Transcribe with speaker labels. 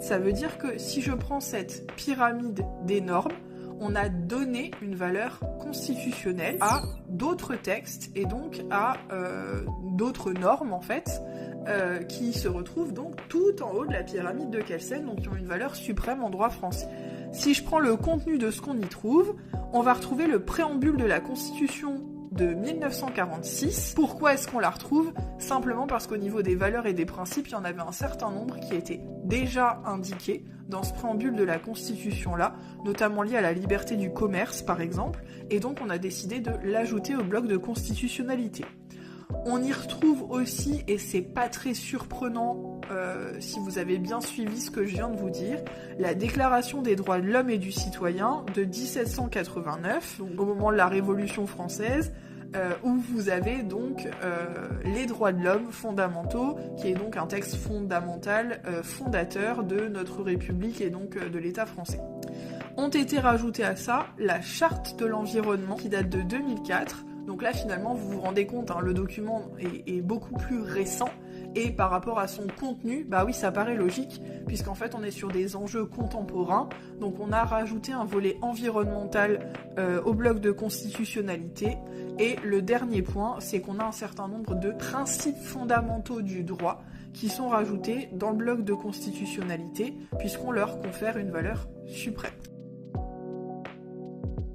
Speaker 1: Ça veut dire que si je prends cette pyramide des normes, on a donné une valeur constitutionnelle à d'autres textes et donc à d'autres normes en fait, qui se retrouvent donc tout en haut de la pyramide de Kelsen, donc qui ont une valeur suprême en droit français. Si je prends le contenu de ce qu'on y trouve, on va retrouver le préambule de la Constitution de 1946. Pourquoi est-ce qu'on la retrouve ? Simplement parce qu'au niveau des valeurs et des principes, il y en avait un certain nombre qui étaient déjà indiqués dans ce préambule de la Constitution-là, notamment lié à la liberté du commerce, par exemple, et donc on a décidé de l'ajouter au bloc de constitutionnalité. On y retrouve aussi, et c'est pas très surprenant si vous avez bien suivi ce que je viens de vous dire, la Déclaration des droits de l'homme et du citoyen de 1789, donc au moment de la Révolution française, où vous avez donc les droits de l'homme fondamentaux, qui est donc un texte fondamental, fondateur de notre République et donc de l'État français. Ont été rajoutés à ça la Charte de l'environnement, qui date de 2004. Donc là, finalement, vous vous rendez compte, le document est beaucoup plus récent, et par rapport à son contenu, bah oui, ça paraît logique, puisqu'en fait, on est sur des enjeux contemporains, donc on a rajouté un volet environnemental au bloc de constitutionnalité, et le dernier point, c'est qu'on a un certain nombre de principes fondamentaux du droit qui sont rajoutés dans le bloc de constitutionnalité, puisqu'on leur confère une valeur suprême.